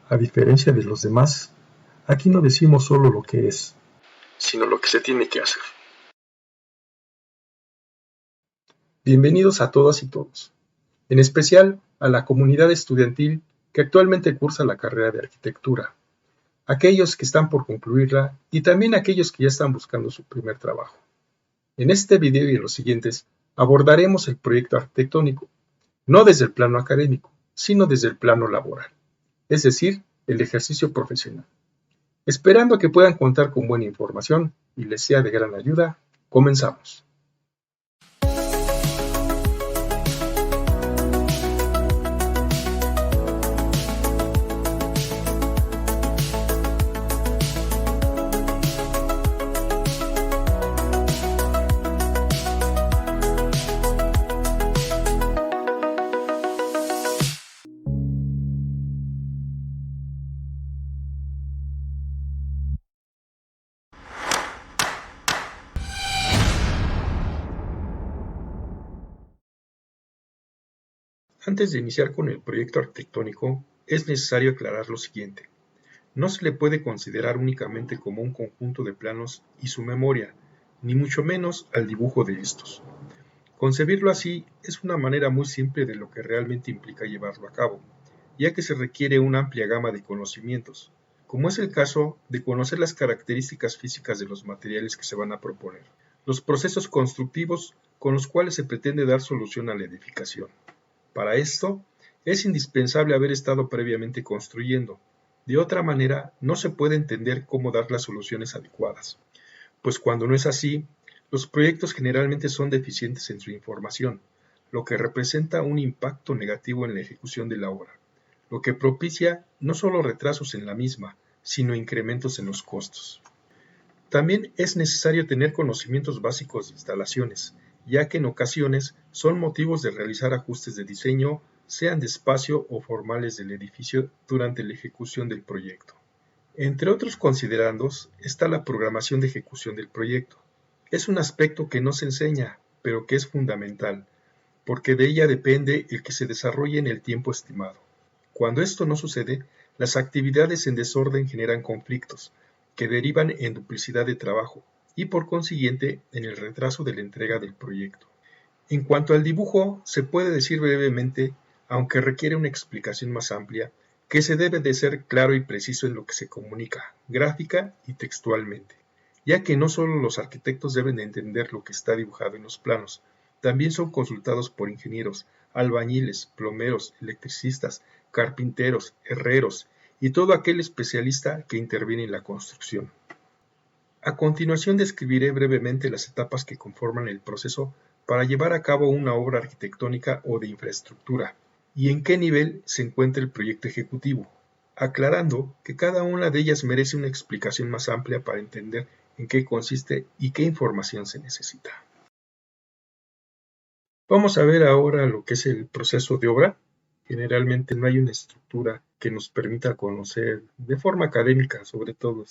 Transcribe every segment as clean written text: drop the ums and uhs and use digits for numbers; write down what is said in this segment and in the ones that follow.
A diferencia de los demás, aquí no decimos solo lo que es, sino lo que se tiene que hacer. Bienvenidos a todas y todos, en especial a la comunidad estudiantil que actualmente cursa la carrera de arquitectura, aquellos que están por concluirla y también aquellos que ya están buscando su primer trabajo. En este video y en los siguientes abordaremos el proyecto arquitectónico, no desde el plano académico, sino desde el plano laboral, es decir, el ejercicio profesional. Esperando que puedan contar con buena información y les sea de gran ayuda, comenzamos. Antes de iniciar con el proyecto arquitectónico, es necesario aclarar lo siguiente. No se le puede considerar únicamente como un conjunto de planos y su memoria, ni mucho menos al dibujo de estos. Concebirlo así es una manera muy simple de lo que realmente implica llevarlo a cabo, ya que se requiere una amplia gama de conocimientos, como es el caso de conocer las características físicas de los materiales que se van a proponer, los procesos constructivos con los cuales se pretende dar solución a la edificación. Para esto, es indispensable haber estado previamente construyendo. De otra manera, no se puede entender cómo dar las soluciones adecuadas. Pues cuando no es así, los proyectos generalmente son deficientes en su información, lo que representa un impacto negativo en la ejecución de la obra, lo que propicia no solo retrasos en la misma, sino incrementos en los costos. También es necesario tener conocimientos básicos de instalaciones, ya que en ocasiones son motivos de realizar ajustes de diseño, sean de espacio o formales del edificio durante la ejecución del proyecto. Entre otros considerandos está la programación de ejecución del proyecto. Es un aspecto que no se enseña, pero que es fundamental, porque de ella depende el que se desarrolle en el tiempo estimado. Cuando esto no sucede, las actividades en desorden generan conflictos, que derivan en duplicidad de trabajo y por consiguiente en el retraso de la entrega del proyecto. En cuanto al dibujo, se puede decir brevemente, aunque requiere una explicación más amplia, que se debe de ser claro y preciso en lo que se comunica, gráfica y textualmente, ya que no solo los arquitectos deben de entender lo que está dibujado en los planos, también son consultados por ingenieros, albañiles, plomeros, electricistas, carpinteros, herreros y todo aquel especialista que interviene en la construcción. A continuación describiré brevemente las etapas que conforman el proceso para llevar a cabo una obra arquitectónica o de infraestructura, y en qué nivel se encuentra el proyecto ejecutivo, aclarando que cada una de ellas merece una explicación más amplia para entender en qué consiste y qué información se necesita. Vamos a ver ahora lo que es el proceso de obra. Generalmente no hay una estructura que nos permita conocer de forma académica, sobre todo,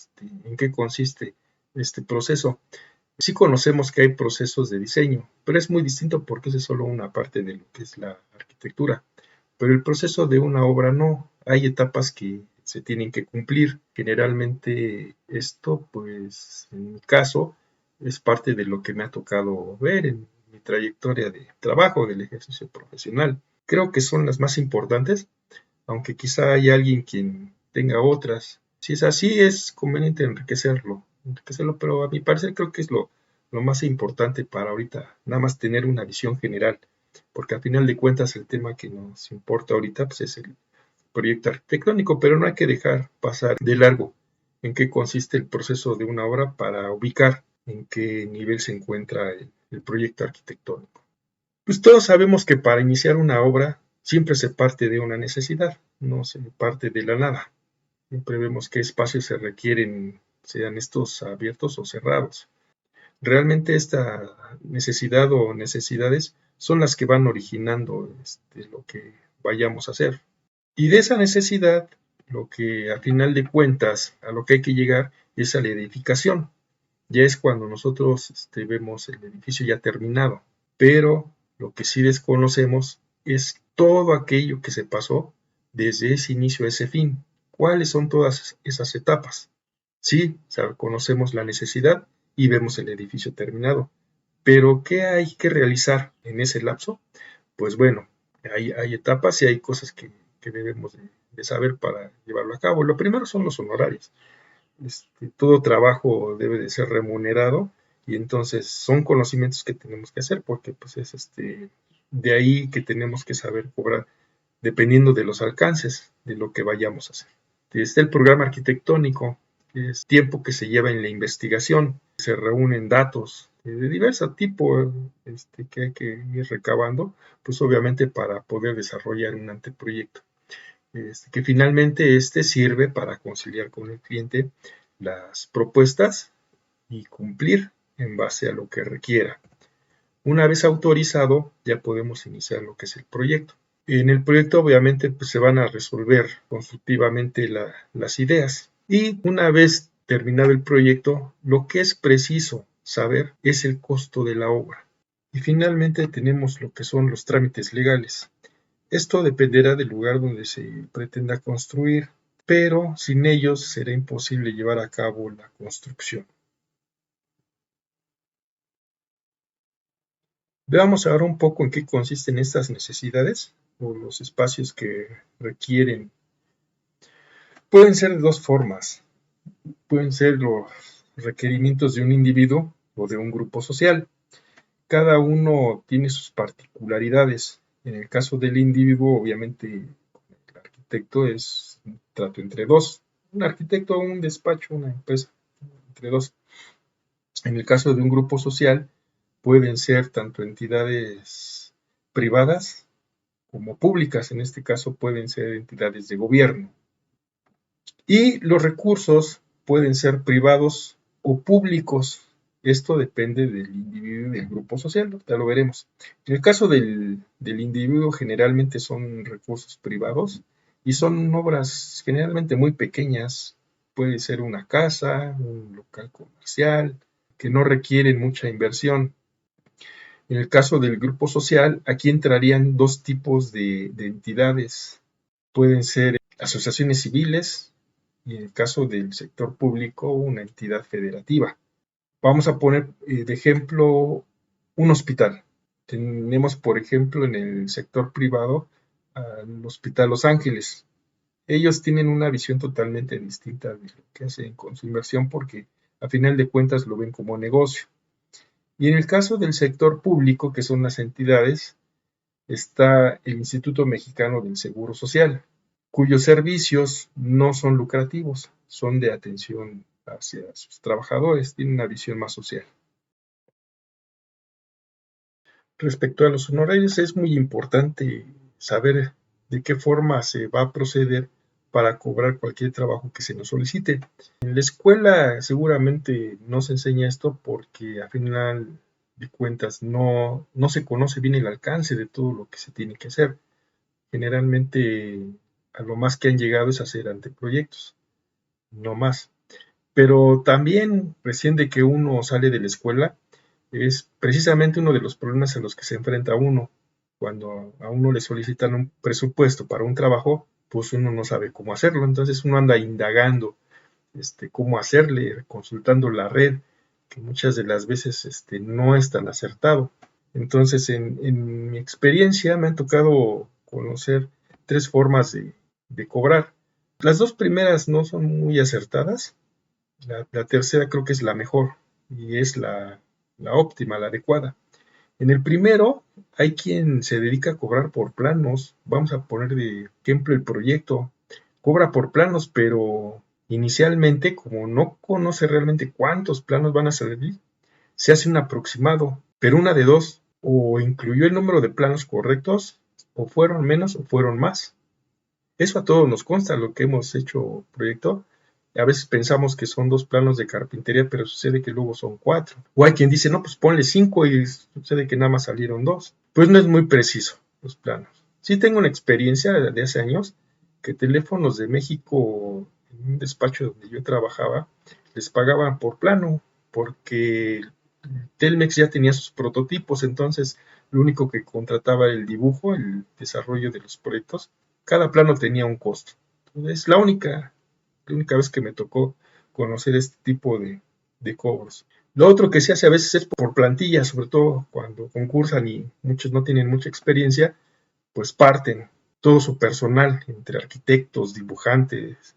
en qué consiste este proceso. Sí conocemos que hay procesos de diseño, pero es muy distinto porque esa es solo una parte de lo que es la arquitectura. Pero el proceso de una obra no, hay etapas que se tienen que cumplir. Generalmente esto, pues en mi caso, es parte de lo que me ha tocado ver en mi trayectoria de trabajo, del ejercicio profesional. Creo que son las más importantes, aunque quizá hay alguien quien tenga otras. Si es así, es conveniente enriquecerlo, pero a mi parecer creo que es lo más importante para ahorita, nada más tener una visión general, porque al final de cuentas el tema que nos importa ahorita pues es el proyecto arquitectónico, pero no hay que dejar pasar de largo en qué consiste el proceso de una obra para ubicar en qué nivel se encuentra el proyecto arquitectónico. Pues todos sabemos que para iniciar una obra siempre se parte de una necesidad, no se parte de la nada. Siempre vemos qué espacios se requieren, sean estos abiertos o cerrados. Realmente esta necesidad o necesidades son las que van originando lo que vayamos a hacer. Y de esa necesidad, lo que a final de cuentas, a lo que hay que llegar es a la edificación. Ya es cuando nosotros vemos el edificio ya terminado. Pero lo que sí desconocemos es todo aquello que se pasó desde ese inicio a ese fin. cuáles son todas esas etapas. Sí, conocemos la necesidad y vemos el edificio terminado, pero ¿qué hay que realizar en ese lapso? Pues bueno, hay etapas y hay cosas que debemos de saber para llevarlo a cabo. Lo primero son los honorarios. Todo trabajo debe de ser remunerado y entonces son conocimientos que tenemos que hacer porque pues es de ahí que tenemos que saber cobrar dependiendo de los alcances de lo que vayamos a hacer. Está el programa arquitectónico, que es tiempo que se lleva en la investigación, se reúnen datos de diverso tipo que hay que ir recabando, pues obviamente para poder desarrollar un anteproyecto. Que finalmente sirve para conciliar con el cliente las propuestas y cumplir en base a lo que requiera. Una vez autorizado, ya podemos iniciar lo que es el proyecto. En el proyecto obviamente pues, se van a resolver constructivamente las ideas y una vez terminado el proyecto, lo que es preciso saber es el costo de la obra. Y finalmente tenemos lo que son los trámites legales. Esto dependerá del lugar donde se pretenda construir, pero sin ellos será imposible llevar a cabo la construcción. Veamos ahora un poco en qué consisten estas necesidades o los espacios que requieren. Pueden ser de dos formas. Pueden ser los requerimientos de un individuo o de un grupo social. Cada uno tiene sus particularidades. En el caso del individuo, obviamente, el arquitecto es un trato entre dos. Un arquitecto, un despacho, una empresa, entre dos. En el caso de un grupo social, pueden ser tanto entidades privadas como públicas. En este caso, pueden ser entidades de gobierno. Y los recursos pueden ser privados o públicos. Esto depende del individuo y del grupo social, ya lo veremos. En el caso del individuo, generalmente son recursos privados y son obras generalmente muy pequeñas. Puede ser una casa, un local comercial, que no requieren mucha inversión. En el caso del grupo social, aquí entrarían dos tipos de entidades. Pueden ser asociaciones civiles y en el caso del sector público, una entidad federativa. Vamos a poner de ejemplo un hospital. Tenemos, por ejemplo, en el sector privado al Hospital Los Ángeles. Ellos tienen una visión totalmente distinta de lo que hacen con su inversión porque a final de cuentas lo ven como negocio. Y en el caso del sector público, que son las entidades, está el Instituto Mexicano del Seguro Social, cuyos servicios no son lucrativos, son de atención hacia sus trabajadores, tienen una visión más social. Respecto a los honorarios, es muy importante saber de qué forma se va a proceder para cobrar cualquier trabajo que se nos solicite. En la escuela seguramente no se enseña esto porque a final de cuentas no se conoce bien el alcance de todo lo que se tiene que hacer. Generalmente a lo más que han llegado es hacer anteproyectos, no más. Pero también recién de que uno sale de la escuela es precisamente uno de los problemas a los que se enfrenta uno. Cuando a uno le solicitan un presupuesto para un trabajo, pues uno no sabe cómo hacerlo. Entonces uno anda indagando cómo hacerle, consultando la red, que muchas de las veces no es tan acertado. Entonces, en mi experiencia me han tocado conocer tres formas de cobrar. Las dos primeras no son muy acertadas. La tercera creo que es la mejor y es la óptima, la adecuada. En el primero hay quien se dedica a cobrar por planos. Vamos a poner de ejemplo el proyecto. Cobra por planos, pero inicialmente, como no conoce realmente cuántos planos van a salir, se hace un aproximado, pero una de dos, o incluyó el número de planos correctos, o fueron menos o fueron más. Eso a todos nos consta lo que hemos hecho proyecto. A veces pensamos que son dos planos de carpintería, pero sucede que luego son cuatro. O hay quien dice, no, pues ponle cinco y sucede que nada más salieron dos. Pues no es muy preciso los planos. Sí tengo una experiencia de hace años que Teléfonos de México, en un despacho donde yo trabajaba, les pagaban por plano, porque Telmex ya tenía sus prototipos, entonces lo único que contrataba era el dibujo, el desarrollo de los proyectos. Cada plano tenía un costo. Es la única vez que me tocó conocer este tipo de cobros. Lo otro que se hace a veces es por plantilla, sobre todo cuando concursan y muchos no tienen mucha experiencia, pues parten todo su personal entre arquitectos, dibujantes,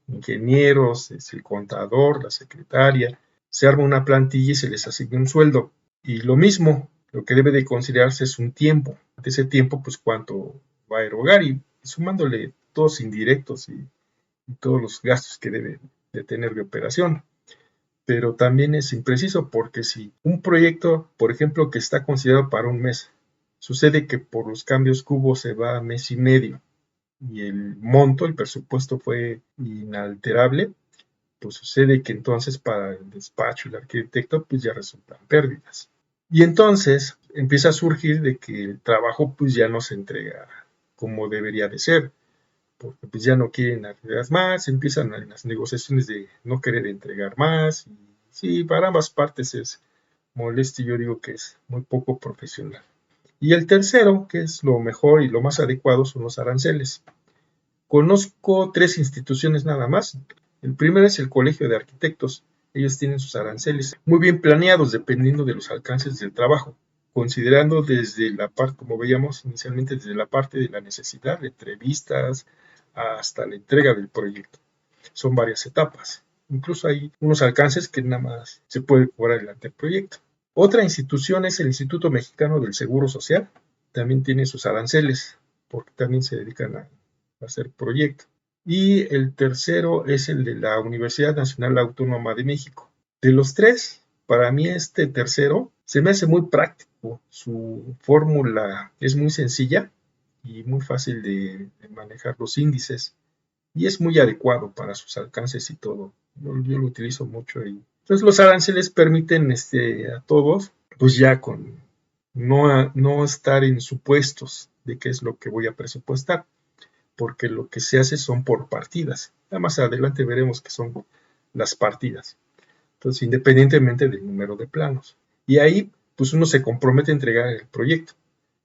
ingenieros, el contador, la secretaria, se arma una plantilla y se les asigna un sueldo. Y lo mismo, lo que debe de considerarse es un tiempo. De ese tiempo, pues cuánto va a erogar y sumándole todos indirectos y todos los gastos que debe de tener de operación. Pero también es impreciso porque si un proyecto, por ejemplo, que está considerado para un mes, sucede que por los cambios que hubo se va a mes y medio y el monto, el presupuesto fue inalterable, pues sucede que entonces para el despacho, el arquitecto, pues ya resultan pérdidas. Y entonces empieza a surgir de que el trabajo pues ya no se entrega como debería de ser, porque pues ya no quieren entregar más, empiezan las negociaciones de no querer entregar más, y sí, para ambas partes es molesto y yo digo que es muy poco profesional. Y el tercero, que es lo mejor y lo más adecuado, son los aranceles. Conozco tres instituciones nada más. El primero es el Colegio de Arquitectos. Ellos tienen sus aranceles muy bien planeados dependiendo de los alcances del trabajo, considerando desde la parte, como veíamos inicialmente, desde la parte de la necesidad de entrevistas hasta la entrega del proyecto. Son varias etapas. Incluso hay unos alcances que nada más se puede cobrar el anteproyecto. Otra institución es el Instituto Mexicano del Seguro Social. También tiene sus aranceles, porque también se dedican a hacer proyectos. Y el tercero es el de la Universidad Nacional Autónoma de México. De los tres, para mí este tercero se me hace muy práctico. Su fórmula es muy sencilla y muy fácil de manejar los índices y es muy adecuado para sus alcances y todo. Yo lo utilizo mucho ahí. Entonces los aranceles permiten a todos, pues ya con no estar en supuestos de qué es lo que voy a presupuestar, porque lo que se hace son por partidas. Ya más adelante veremos qué son las partidas. Entonces, independientemente del número de planos. Y ahí, pues uno se compromete a entregar el proyecto.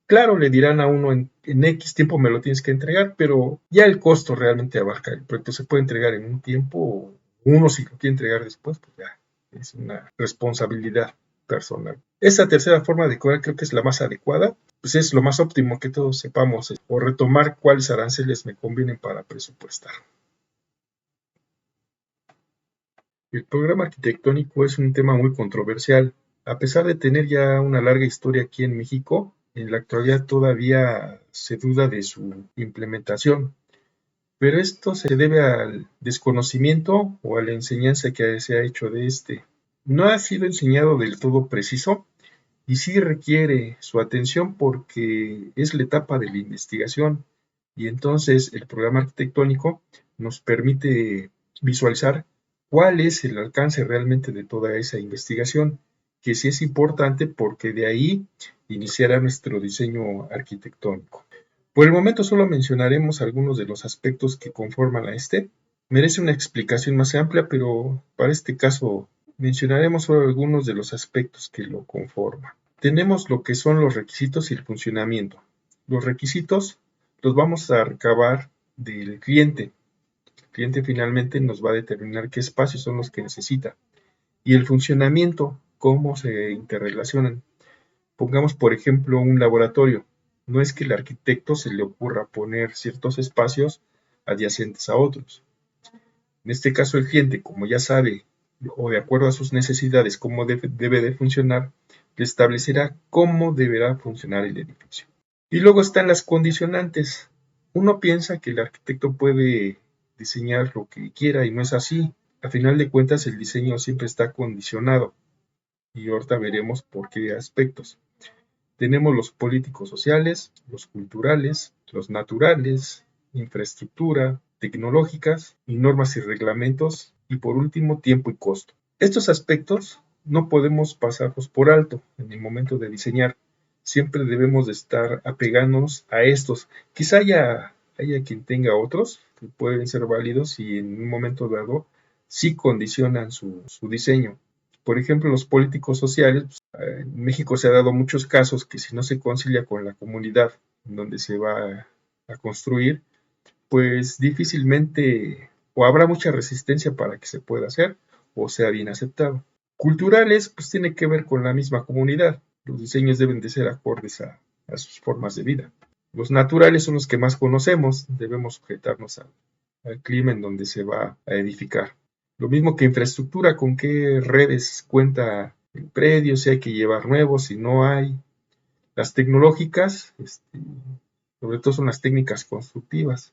Claro, le dirán a uno en X tiempo me lo tienes que entregar, pero ya el costo realmente abarca el proyecto. Se puede entregar en un tiempo, o uno si lo quiere entregar después, pues ya es una responsabilidad personal. Esta tercera forma de cobrar creo que es la más adecuada, pues es lo más óptimo que todos sepamos o retomar cuáles aranceles me convienen para presupuestar. El programa arquitectónico es un tema muy controversial. A pesar de tener ya una larga historia aquí en México, en la actualidad todavía se duda de su implementación, pero esto se debe al desconocimiento o a la enseñanza que se ha hecho de este. No ha sido enseñado del todo preciso y sí requiere su atención porque es la etapa de la investigación y entonces el programa arquitectónico nos permite visualizar cuál es el alcance realmente de toda esa investigación, que sí es importante porque de ahí iniciará nuestro diseño arquitectónico. Por el momento solo mencionaremos algunos de los aspectos que conforman a este. Merece una explicación más amplia, pero para este caso mencionaremos solo algunos de los aspectos que lo conforman. Tenemos lo que son los requisitos y el funcionamiento. Los requisitos los vamos a recabar del cliente. El cliente finalmente nos va a determinar qué espacios son los que necesita. Y el funcionamiento, cómo se interrelacionan. Pongamos, por ejemplo, un laboratorio. No es que el arquitecto se le ocurra poner ciertos espacios adyacentes a otros. En este caso, el cliente, como ya sabe o de acuerdo a sus necesidades cómo debe de funcionar, le establecerá cómo deberá funcionar el edificio. Y luego están las condicionantes. Uno piensa que el arquitecto puede diseñar lo que quiera y no es así. A final de cuentas, el diseño siempre está condicionado. Y ahorita veremos por qué aspectos. Tenemos los políticos sociales, los culturales, los naturales, infraestructura, tecnológicas y normas y reglamentos y por último tiempo y costo. Estos aspectos no podemos pasarlos por alto en el momento de diseñar. Siempre debemos de estar apegándonos a estos. Quizá haya quien tenga otros que pueden ser válidos y en un momento dado sí condicionan su diseño. Por ejemplo, los políticos sociales, en México se ha dado muchos casos que si no se concilia con la comunidad en donde se va a construir, pues difícilmente o habrá mucha resistencia para que se pueda hacer o sea bien aceptado. Culturales, pues tiene que ver con la misma comunidad. Los diseños deben de ser acordes a sus formas de vida. Los naturales son los que más conocemos, debemos sujetarnos al clima en donde se va a edificar. Lo mismo que infraestructura, con qué redes cuenta el predio, si hay que llevar nuevos, si no hay. Las tecnológicas, sobre todo son las técnicas constructivas.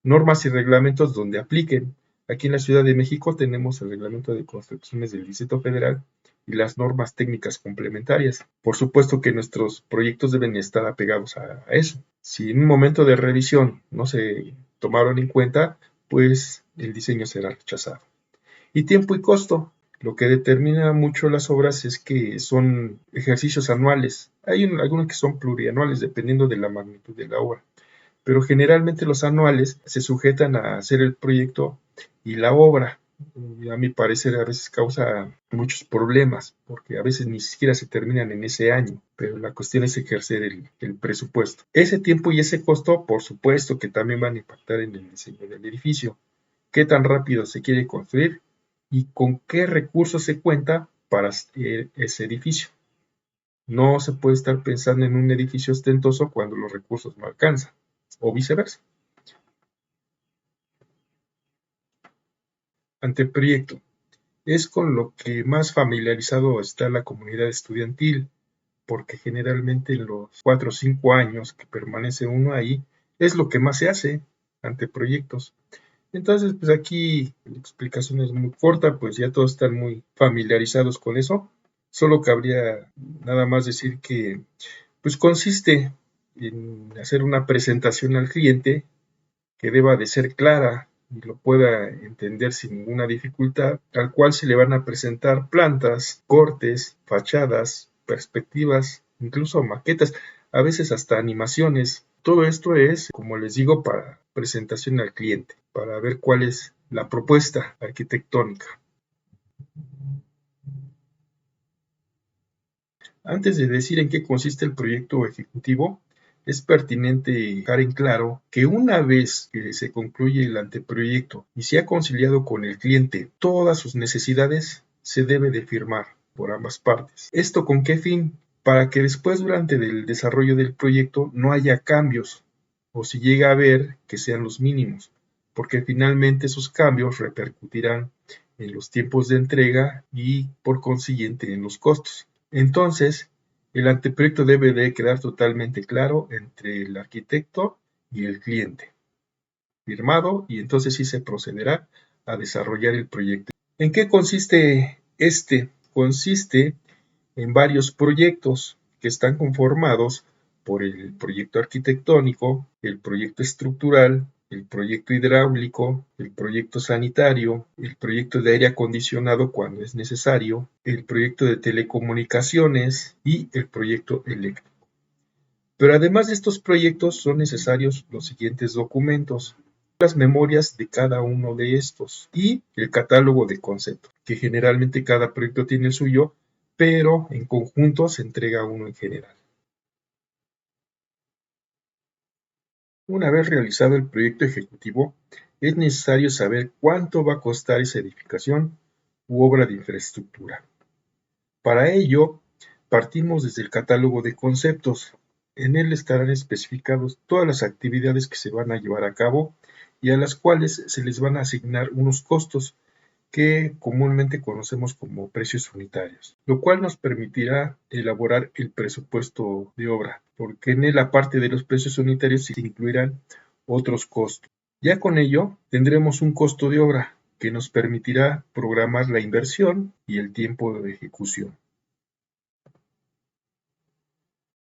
Normas y reglamentos donde apliquen. Aquí en la Ciudad de México tenemos el reglamento de construcciones del Distrito Federal y las normas técnicas complementarias. Por supuesto que nuestros proyectos deben estar apegados a eso. Si en un momento de revisión no se tomaron en cuenta, pues el diseño será rechazado. Y tiempo y costo. Lo que determina mucho las obras es que son ejercicios anuales. Hay algunos que son plurianuales dependiendo de la magnitud de la obra, pero generalmente los anuales se sujetan a hacer el proyecto y la obra. Y a mi parecer a veces causa muchos problemas porque a veces ni siquiera se terminan en ese año, pero la cuestión es ejercer el presupuesto. Ese tiempo y ese costo, por supuesto que también van a impactar en el diseño del edificio. ¿Qué tan rápido se quiere construir y con qué recursos se cuenta para ese edificio? No se puede estar pensando en un edificio ostentoso cuando los recursos no alcanzan, o viceversa. Anteproyecto. Es con lo que más familiarizado está la comunidad estudiantil, porque generalmente en los 4 o 5 años que permanece uno ahí, es lo que más se hace, anteproyectos. Entonces, pues aquí la explicación es muy corta, pues ya todos están muy familiarizados con eso. Solo cabría nada más decir que, pues consiste en hacer una presentación al cliente que deba de ser clara y lo pueda entender sin ninguna dificultad, al cual se le van a presentar plantas, cortes, fachadas, perspectivas, incluso maquetas, a veces hasta animaciones. Todo esto es, como les digo, para presentación al cliente, para ver cuál es la propuesta arquitectónica. Antes de decir en qué consiste el proyecto ejecutivo, es pertinente dejar en claro que una vez que se concluye el anteproyecto y se ha conciliado con el cliente todas sus necesidades, se debe de firmar por ambas partes. ¿Esto con qué fin? Para que después durante el desarrollo del proyecto no haya cambios o si llega a haber que sean los mínimos, porque finalmente esos cambios repercutirán en los tiempos de entrega y por consiguiente en los costos. Entonces, el anteproyecto debe de quedar totalmente claro entre el arquitecto y el cliente, firmado, y entonces sí se procederá a desarrollar el proyecto. ¿En qué consiste este? Consiste en varios proyectos que están conformados por el proyecto arquitectónico, el proyecto estructural, el proyecto hidráulico, el proyecto sanitario, el proyecto de aire acondicionado cuando es necesario, el proyecto de telecomunicaciones y el proyecto eléctrico. Pero además de estos proyectos son necesarios los siguientes documentos: las memorias de cada uno de estos y el catálogo de conceptos, que generalmente cada proyecto tiene el suyo, pero en conjunto se entrega uno en general. Una vez realizado el proyecto ejecutivo, es necesario saber cuánto va a costar esa edificación u obra de infraestructura. Para ello, partimos desde el catálogo de conceptos. En él estarán especificados todas las actividades que se van a llevar a cabo y a las cuales se les van a asignar unos costos que comúnmente conocemos como precios unitarios, lo cual nos permitirá elaborar el presupuesto de obra, porque en la parte de los precios unitarios se incluirán otros costos. Ya con ello tendremos un costo de obra que nos permitirá programar la inversión y el tiempo de ejecución.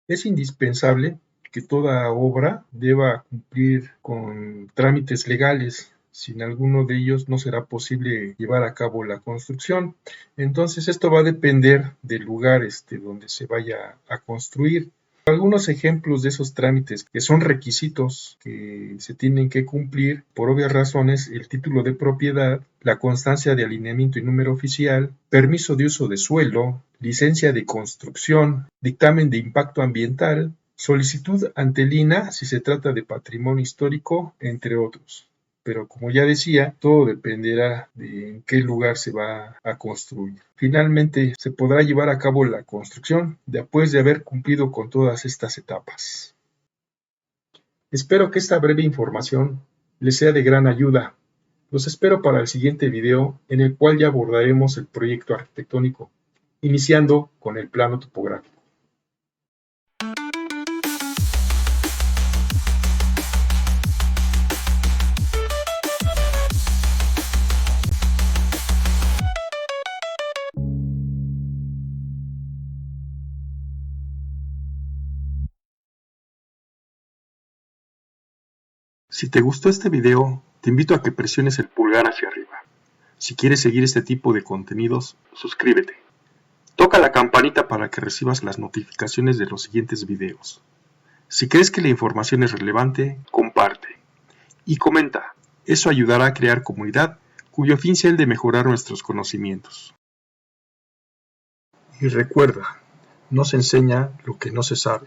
Es indispensable que toda obra deba cumplir con trámites legales. Sin alguno de ellos no será posible llevar a cabo la construcción. Entonces esto va a depender del lugar donde se vaya a construir. Algunos ejemplos de esos trámites que son requisitos que se tienen que cumplir por obvias razones: el título de propiedad, la constancia de alineamiento y número oficial, permiso de uso de suelo, licencia de construcción, dictamen de impacto ambiental, Solicitud ante el INAH si se trata de patrimonio histórico, entre otros. Pero como ya decía, todo dependerá de en qué lugar se va a construir. Finalmente, se podrá llevar a cabo la construcción después de haber cumplido con todas estas etapas. Espero que esta breve información les sea de gran ayuda. Los espero para el siguiente video en el cual ya abordaremos el proyecto arquitectónico, iniciando con el plano topográfico. Si te gustó este video, te invito a que presiones el pulgar hacia arriba. Si quieres seguir este tipo de contenidos, suscríbete. Toca la campanita para que recibas las notificaciones de los siguientes videos. Si crees que la información es relevante, comparte. Y comenta. Eso ayudará a crear comunidad cuyo fin sea el de mejorar nuestros conocimientos. Y recuerda, no se enseña lo que no se sabe.